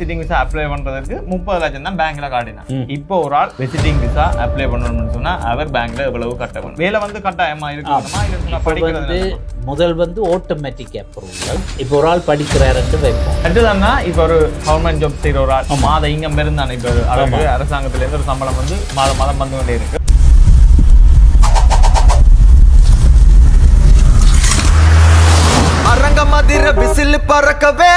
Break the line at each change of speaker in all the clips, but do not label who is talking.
Visiting visa apply பண்றதுக்கு 30 லட்சம் தான் பேங்க்ல காட்டினான். இப்போ ஒரு ஆள் விசிட்டிங் விசா அப்ளை பண்ணணும்னு சொன்னா அவர் பேங்க்ல எவ்வளவு கட்டணும்? வேலை வந்து கட்டாயமா இருக்கணுமா இல்ல படிக்கிறது?
முதல் வந்து ஆட்டோமேட்டிக் அப்ரூவல். இப்போ ஒரு ஆள் படிக்கிறாருன்னு வைப்போம்.
அடுத்ததுன்னா இப்போ ஒரு கவர்மெண்ட் ஜாப் செய்யற ஒரு ஆள் மாத இங்கம் இருந்தானே இப்போ அரசாங்கத்துல இருந்து ஒரு சம்பளம் வந்து மாதம் வந்து கொண்டே இருக்கு.
அரங்க மதிர விசில் பறக்கவே.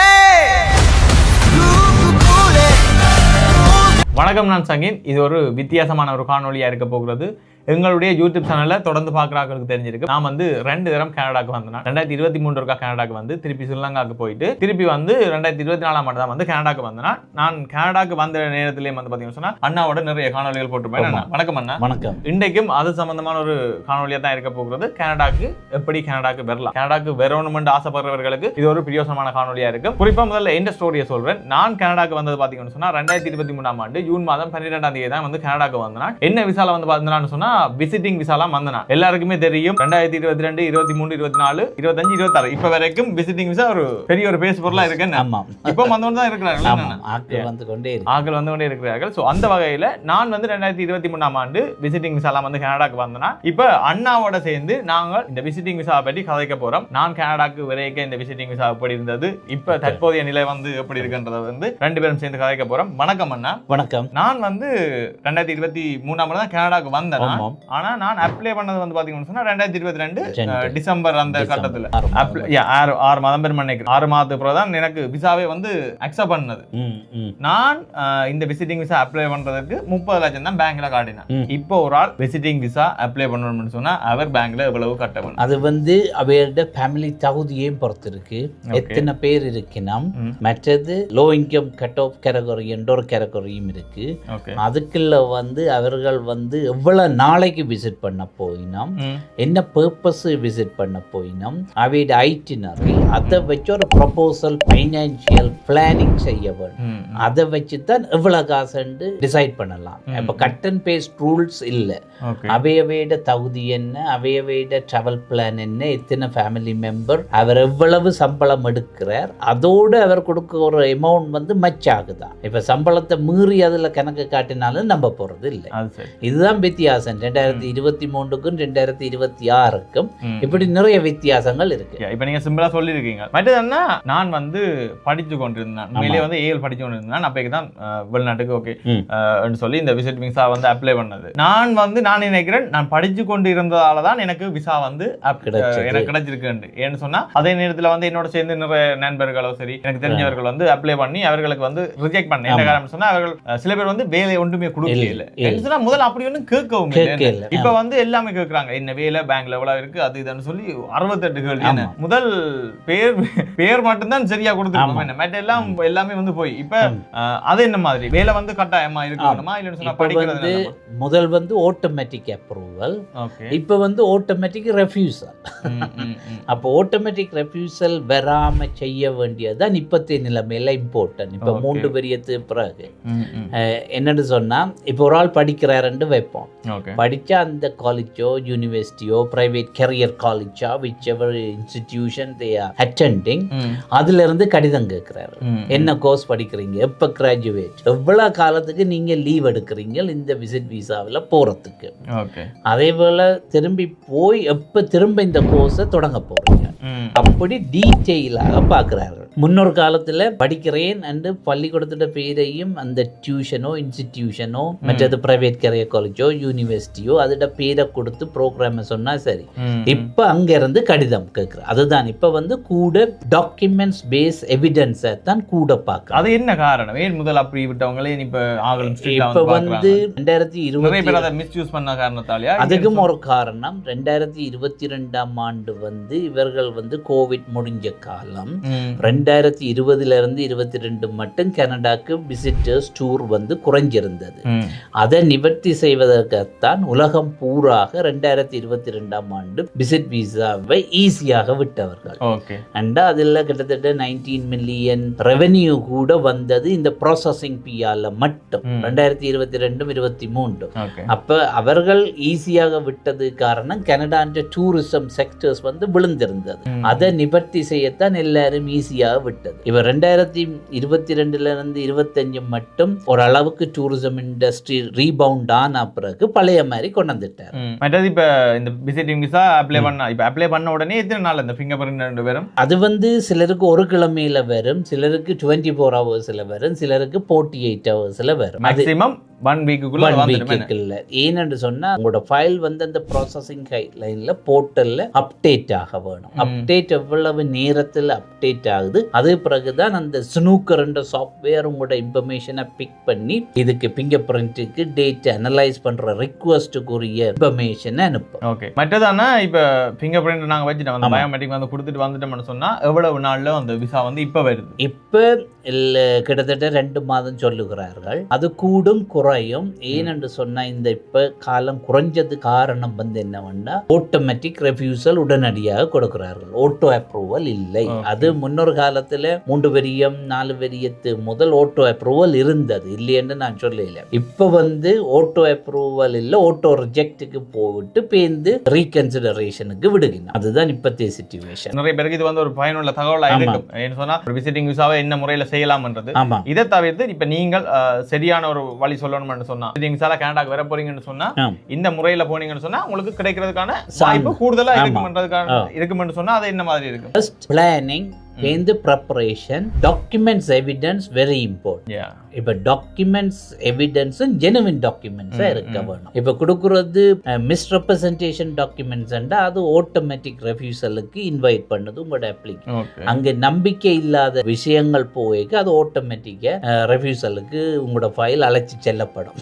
வணக்கம், நான் சங்கீன். இது ஒரு வித்தியாசமான ஒரு காணொலியா இருக்க போகிறது. எங்களுடைய யூடியூப் சேனல்ல தொடர்ந்து பாக்குறாங்களுக்கு தெரிஞ்சிருக்கு. நான் வந்து 2 தரம் கனடாக்கு வந்தேன். 2023 கனடாக்கு வந்து திருப்பி ஸ்ரீலங்காக்கு போயிட்டு திருப்பி வந்து 2024 தான் வந்து கனடாக்கு வந்தேன். நான் கனடாக்கு வந்த நேரத்திலேயே வந்து பாத்தீங்கன்னா சொன்னா அண்ணாவோட நிறைய காணொலிகள் போட்டுருப்பேன். வணக்கம் அண்ணா.
வணக்கம்.
இன்றைக்கும் அது சம்பந்தமான ஒரு காணொலியா தான் இருக்க போகிறது. கனடாக்கு எப்படி கனடாக்கு வரலாம், கனடாக்கு வரணும்னு ஆசைப்படுறவர்களுக்கு இது ஒரு பிரியோசனமான காணொலியா இருக்கும். குறிப்பா முதல்ல எந்த ஸ்டோரியை சொல்றேன். நான் கனடாக்கு வந்தது பாத்தீங்கன்னு சொன்னா 2023 ஜூன் மாதம் 12ஆம் தேதி தான் வந்து கனடாக்கு வந்தேன். என்ன விசால வந்து பாத்தீங்கன்னா சொன்னா விசிட்டிங் விசாலாம் வந்தனா. எல்லாருக்குமே தெரியும் 2022, 23, 24, 25, 26 இப்ப வரைக்கும் விசிட்டிங் விசா ஒரு பெரிய ஒரு பேஸ் பொருளா இருக்கு. இப்போ வந்து தான் இருக்கிறார்கள், ஆட்கள் வந்து கொண்டே இருக்கிறார்கள். சோ அந்த வகையில நான் வந்து 2023 விசிட்டிங் விசாலாம் வந்து கனடாக்கு வந்தனா. இப்ப அண்ணாவோட சேர்ந்து நாங்கள் இந்த விசிட்டிங் விசா பற்றி கதைக்க போறோம். நான் கனடாக்கு வரைக்கும் இந்த விசிட்டிங் விசா எப்படி இருந்தது, இப்ப தற்போதைய நிலை வந்து எப்படி இருக்குன்றத வந்து 2 பேரும் சேர்ந்து கதைக்க போறோம். வணக்கம் அண்ணா.
வணக்கம்.
நான் வந்து 2023 தான் கனடாக்கு வந்தேன். ஆனா நான் அப்ளை பண்ணது வந்து பாத்தீங்கன்னா சொன்னா 2022 டிசம்பர் அந்த கட்டத்துல 6 மாதம் பெரும் நினைக்கிறேன். 6 மாதத்துக்கு பிறகு தான் எனக்கு விசாவே வந்து அக்செப்ட் பண்ணது. நான் இந்த விசிட்டிங் விசா அப்ளை பண்றதுக்கு 30 லட்சம் தான் பேங்க்ல காட்டினேன். இப்போ ஒரு ஆள் விசிட்டிங் விசா அப்ளை பண்ணணும்னு சொன்னா அவர் பேங்க்ல எவ்வளவு கட்டணும்?
அது வந்து அவரோட ஃபேமிலி தகுதியையும் பொறுத்து இருக்கு, எத்தனை பேர் இருக்கணும். மற்றது low income cut off category என்ற ஒரு கேட்டகரியும் இருக்கு. அதுக்குள்ள வந்து அவர்கள் வந்து எவ்வளவு நாளைக்கு விசிட் பண்ண போயினோம், என்ன பர்பஸ் விசிட் பண்ண போயினோம், அவையோட ஐட்டினரி, அதை வச்சு ஒரு ப்ரொபோசல் ஃபைனான்சியல் பிளானிங் செய்ய வேண்டும். அதை வச்சு தான் எவ்வளவு காசுன்னு டிசைட் பண்ணலாம். இப்போ கட் அண்ட் பேஸ்ட் ரூல்ஸ் இல்லை. அவையோட தகுதி என்ன, அவையோட டிராவல் பிளான் என்ன, எத்தனை ஃபேமிலி மெம்பர், அவர் எவ்வளவு சம்பளம் எடுக்கிறார், அதோடு அவர் கொடுக்க ஒரு அமௌண்ட் வந்து மச் ஆகுதா. இப்ப சம்பளத்தை மீறி அதுல கணக்கு காட்டினாலும் நம்ப போறது இல்லை. இதுதான் வித்தியாசம் 2023க்கும் 2026க்கும். இப்படி நிறைய வித்தியாசங்கள் இருக்கு.
இப்ப நீங்க சிம்பிளா சொல்லிருக்கீங்க. மற்றதுன்னா நான் வந்து படிச்சு கொண்டிருந்தேன், மேலே வந்து ஏஎல் படிச்சு கொண்டிருந்தேன். அப்பதான் வெளிநாட்டுக்கு ஓகே சொல்லி இந்த விசிட் விசா வந்து அப்ளை பண்ணது. நான் நினைக்கிறேன் நான் படிச்சு கொண்டு இருந்ததாலதான் எனக்கு விசா வந்து எனக்கு கிடைச்சிருக்கு. ஏன்னு சொன்னா அதே நேரத்துல வந்து என்னோட சேர்ந்து நிறைய நண்பர்களோ சரி எனக்கு தெரிஞ்சவர்கள் வந்து அப்ளை பண்ணி அவர்களுக்கு வந்து ரிஜெக்ட் பண்ண. என்ன காரணம் சொன்னா அவர்கள் சில பேர் வந்து வேலை ஒன்றுமே கொடுக்கல இல்லை. முதல்ல அப்படி ஒன்றும் கேட்கவும் இல்லை. இப்ப வந்து எல்லாமே கேக்குறாங்க, என்ன வேலை பேங்க்ல எவ்வளவு இருக்கு அது இதுன்னு சொல்லி 68 கேள்வி. முதல் பேர் மட்டும்தான் சரியா கொடுத்துருக்கோம், மற்ற எல்லாமே வந்து போய். இப்ப அது என்ன மாதிரி வேலை வந்து கட்டாயமா இருக்கணுமா இல்லன்னு சொன்னா படிக்கிறது?
முதல் வந்து ஆட்டோமேட்டிக் அப்ரூவல், இப்ப வந்து ஆட்டோமேட்டிக் ரெஃப்யூசல். அப்ப ஆட்டோமேட்டிக் ரெஃப்யூசல் வராம செய்ய வேண்டியதுதான் இப்பத்திய நிலைமையில இம்பார்ட்டன்ட். இப்ப 3 பெரியத்து பிறகு என்னன்னு சொன்னா, இப்ப ஒரு ஆள் படிக்கிறாருன்னு வைப்போம். படிச்சா அந்த காலேஜோ யூனிவர்சிட்டியோ பிரைவேட் கரியர் காலேஜா which ever institution they are attending, அதுல இருந்து கடிதம் கேட்கிறாரு. என்ன கோர்ஸ் படிக்கிறீங்க, எப்ப கிராஜுவேட், எவ்வளவு காலத்துக்கு நீங்க லீவ் எடுக்கிறீங்க இந்த விசிட் விசாவில் போறதுக்கு. அதே போல திரும்பி போய் எப்ப திரும்ப இந்த கோர்ஸை தொடங்க போறீங்க, அப்படி டீட்டெயிலாக பார்க்கிறார்கள். முன்னொரு காலத்துல படிக்கிறேன் என்று பள்ளிக்கூடத்தோட பேரையும் அந்த டியூஷனோ இன்ஸ்டிடியூஷனோ மற்றது பிரைவேட் கரியர் காலேஜோ யூனிவர்சிட்டியோ அதோட பேரை கொடுத்து ப்ரோக்ராம் சொன்னா சரி. இப்ப அங்க இருந்து கடிதம் கேட்கிறேன். அதுதான் இப்ப வந்து கூட டாக்குமெண்ட்ஸ் பேஸ் எவிடன்ஸை தான் கூட பார்க்க. அது என்ன காரணம்? ஏன் முதல் அப்படி விட்டவங்களே இப்ப வந்து 2020 மிஸ்யூஸ் பண்ண காரணத்தாலயா? அதுக்கும் ஒரு காரணம். 2022 வந்து இவர்கள் வந்து கோவிட் முடிஞ்ச காலம். 2020 இருந்து 22 மட்டும் கனடாக்கு விசிட்டர்ஸ் டூர் வந்து குறைஞ்சிருந்தது. அதை நிவர்த்தி செய்வதற்குத்தான் உலகம் பூராக 2022 விசிட் விசாவை ஈஸியாக விட்டவர்கள். அதுல கிட்டத்தட்ட 19 மில்லியன் ரெவென்யூ கூட வந்தது இந்த ப்ராசஸிங் பியால மட்டும் 2022-23. அப்ப அவர்கள் ஈஸியாக விட்டது காரணம் கனடா டூரிசம் செக்டர்ஸ் வந்து விழுந்திருந்தது. அதை நிவர்த்தி செய்யத்தான் எல்லாரும் ஈஸியாக விட்டது. இப்ப 2022 இருந்து 25 மட்டும் ஓரளவுக்கு டூரிசம் இண்டஸ்ட்ரி ரீபவுண்ட் ஆன பிறகு பழைய மாதிரி கொண்டு வந்துட்டார்.
மற்றது இப்ப இந்த விசிட்டிங் விசா அப்ளை பண்ண உடனே எத்தனை நாள் இந்த ஃபிங்கர் பிரிண்ட் வரும்?
அது சிலருக்கு ஒரு கிழமையில வரும், சிலருக்கு 24 ஹவர்ஸ்ல வரும், சிலருக்கு 48 ஹவர்ஸ்ல வரும்.
மேக்ஸிமம் 1 வீக்குக்குள்ள வந்துடும்.
ஏன்னு சொன்னா உங்களோட ஃபைல் அந்த ப்ராசஸிங் கைட்லைன்ல போர்ட்டல்ல அப்டேட் ஆக வேணும். அப்டேட் எவ்வளவு நேரத்தில் அப்டேட் ஆகுது, அது பிறகுதான் அந்த ஸ்னூக்கர் என்ற சாஃப்ட்வேர் உங்களோட இன்ஃபர்மேஷனை பிக் பண்ணி இதுக்கு ஃபிங்கர் பிரிண்ட்டுக்கு டேட்டா அனலைஸ் பண்ற ரிக்வெஸ்ட்டுக்குரிய இன்ஃபர்மேஷனை அனுப்பும்.
ஓகே. மற்றதானா இப்ப ஃபிங்கர் பிரிண்ட் நாங்க வச்சுட்டோம், அந்த பயோமெட்ரிக் கொடுத்துட்டு வந்துட்டோம்னு சொன்னா எவ்வளவு நாள்ல அந்த விசா இப்ப வருது?
இப்ப கிட்டத்தட்ட 2 மாதம் சொல்லுகிறார்கள். அது கூடும் குறையும். ஏனென்று சொன்னா இந்த இப்ப காலம் குறைஞ்சது காரணம் என்னவென்னா ஆட்டோமேட்டிக் ரெஃப்யூசல் உடனடியாக கொடுக்கிறார்கள், ஆட்டோ அப்ரூவல் இல்லை. அது முன்னொரு காலத்துல 3 வரியம் 4 வரியத்து முதல் ஆட்டோ அப்ரூவல் இருந்தது, இல்லையென்று நான் சொல்லல. இப்ப ஆட்டோ அப்ரூவல் இல்ல, ஆட்டோ ரிஜெக்டுக்கு போட்டு பேந்து ரீகன்சிடரேஷனுக்கு விடுகின்றோம். அதுதான் இப்பத்திய சிச்சுவேஷன்.
நிறைய பேருக்கு இது ஒரு பயனுள்ள தகவலா இருக்கும். என்ன சொன்னா விசிட்டிங் விசாவை என்ன முறையில செய்யலாம்ன்றது. இதை தவிர்த்து இப்ப நீங்கள் சரியான ஒரு வழி சொல்லணும்னு சொன்னா விசிட்டிங் விசால கனடாக்கு வர போறீங்கன்னு சொன்னா இந்த முறையில போனீங்கன்னு சொன்னா உங்களுக்கு கிடைக்கிறதுக்கான வாய்ப்பு கூடுதலா இருக்கும்னு சொன்னா அது என்ன மாதிரி இருக்கு?
First planning and the preparation, documents evidence very important. இப்ப டாக்குமெண்ட்ஸ் எவிடன்ஸ் ஜெனுவின் டாக்குமெண்ட்ஸா இருக்க வேணும். இப்ப கொடுக்கறது மிஸ்ரெப்ரசன்டேஷன் டாக்குமெண்ட்ஸ் அது ஆட்டோமேட்டிக் ரெஃப்யூசலுக்கு இன்வைட் பண்ணுது உங்களோட அப்ளிகேஷன். அங்க நம்பிக்கை இல்லாத விஷயங்கள் போய்க்கு அது ஆட்டோமேட்டிக்கா ரெஃப்யூசலுக்கு உங்களோட ஃபைல் அழைச்சி செல்லப்படும்.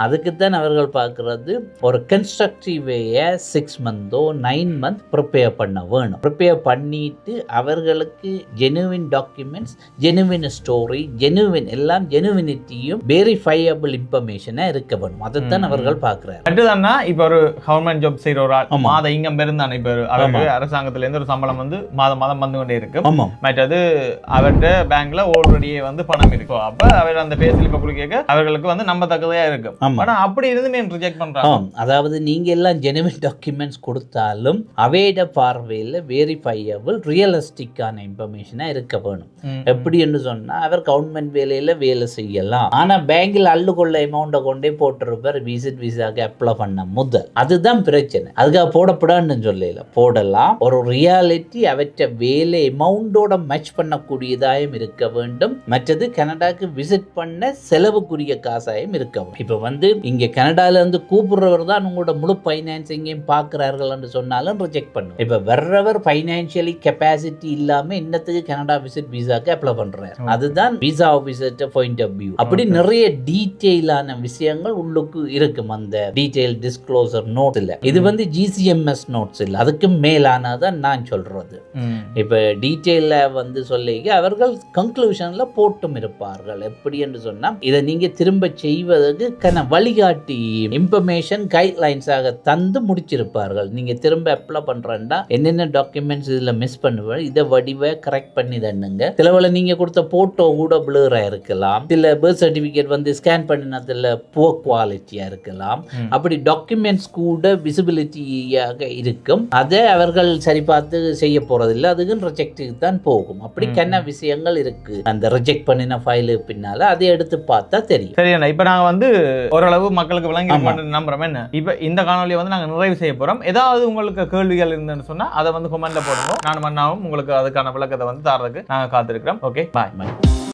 அதுக்குத்தான் அவர்கள் பார்க்கறது ஒரு கன்ஸ்ட்ரக்டிவ் வேயை 6 மந்தோ 9 மந்த் ப்ரிப்பேர் பண்ண வேணும். ப்ரிப்பேர் பண்ணிட்டு அவர்களுக்கு genuine documents, genuine story, genuine எல்லாம் ஜெனுவினிட்டியும் வெரிஃபையபிள் இன்ஃபர்மேஷனா இருக்க வேணும். அதைத்தான் அவர்கள் பார்க்கிறார்.
அடுத்ததானா இப்ப ஒரு கவர்மெண்ட் ஜாப் செய்யற ஒரு ஆள் மாத இன்கம் இருந்தானே, இப்ப அவருக்கு அரசாங்கத்துல இருந்து ஒரு சம்பளம் மாதம் வந்து கொண்டே இருக்கு. மற்றது அவர்கிட்ட பேங்க்ல ஆல்ரெடியே பணம் இருக்கும். அப்ப அவர் அந்த பே ஸ்லிப்பை கொடுக்க அவர்களுக்கு நம்பத்தக்கதையா இருக்கும். ஆனா அப்படி இருந்து ரிஜெக்ட் பண்றாங்க.
அதாவது நீங்க எல்லாம் ஜெனுவின் டாக்குமெண்ட்ஸ் கொடுத்தாலும் அவைட பார்வையில் வெரிஃபையபிள் ரியலிஸ்டிக்கான இன்ஃபர்மேஷனா இருக்க வேணும். எப்படி என்று சொன்னா அவர் கவர்மெண்ட் வேலையில வேலை செய்யலாம், ஆனா பேங்கில் அள்ளுகொள்ள அமௌண்ட்டை கொண்டே போட்டிருப்பார் விசிட் விசாக்கு அப்ளை பண்ண முதல். அதுதான் பிரச்சனை. அதுக்காக போடப்படான்னு சொல்லல, போடலாம். ஒரு ரியாலிட்டி அவற்றை வேலை அமௌண்டோட மேட்ச் பண்ணக்கூடியதாயும் இருக்க வேண்டும். மற்றது கனடாக்கு விசிட் பண்ண செலவுக்குரிய காசாயும் இருக்க வேண்டும். இப்ப இங்க கனடால இருந்து கூப்பிடுறவர் தான் உங்களோட முழு பைனான்சிங்கையும் பார்க்கிறார்கள் என்று சொன்னாலும் ரிஜெக்ட் பண்ணும். இப்ப வர்றவர் பைனான்சியலி கெப்பாசிட்டி இல்லாம இன்னத்துக்கு கனடா விசிட் விசாக்கு அப்ளை பண்றாரு. அதுதான் visa officer point of view. அப்படி நிறைய டீடைலான விஷயங்கள் உள்ளுக்கு இருக்கும் அந்த டீடைல் டிஸ்க்ளோசர் நோட்ஸ்ல. இது ஜிசிஎம்எஸ் நோட்ஸ் இல்ல, அதுக்கு மேலானதான் நான் சொல்றது. இப்ப டீடைல்ல சொல்லிக்க அவர்கள் கன்க்ளூஷன்ல போட்டும் இருப்பார்கள். எப்படி என்று சொன்னா இதை நீங்க திரும்ப செய்வதற்கு வழிகாட்டி இன்ஃபர்மேஷன் கைட்லைன்ஸாக தந்து முடிச்சிருப்பார்கள். நீங்க திரும்ப அப்ளை பண்றா என்னென்ன டாக்குமெண்ட்ஸ் இதுல மிஸ் பண்ணுவேன், இதை வடிவை கரெக்ட் பண்ணி தண்ணுங்க. சிலவளை நீங்க கொடுத்த போட்டோ கூட பிளரா இருக்கலாம், சில பர்த் சர்டிபிகேட் ஸ்கேன் பண்ணினதுல புவர் குவாலிட்டியா இருக்கலாம். அப்படி டாக்குமெண்ட்ஸ் கூட விசிபிலிட்டியாக இருக்கும். அதை அவர்கள் சரி பார்த்து செய்ய போறதில்லை, அதுக்கு ரிஜெக்டுக்கு தான் போகும். அப்படி கண்ண விஷயங்கள் இருக்கு அந்த ரிஜெக்ட் பண்ணின ஃபைலு பின்னால. அதை எடுத்து பார்த்தா தெரியும்.
சரி, இப்ப நாங்க ஓரளவு மக்களுக்கு விளங்கி நம்புறோம். என்ன இப்ப இந்த காணொலியை நாங்க நிறைவு செய்ய போறோம். ஏதாவது உங்களுக்கு கேள்விகள் இருந்துன்னு சொன்னா அதை கமெண்ட்ல போடுங்க. நான் மன்னாவும் உங்களுக்கு அதுக்கான விளக்கத்தை தாரதுக்கு நாங்க காத்திருக்கிறோம். ஓகே, பாய்.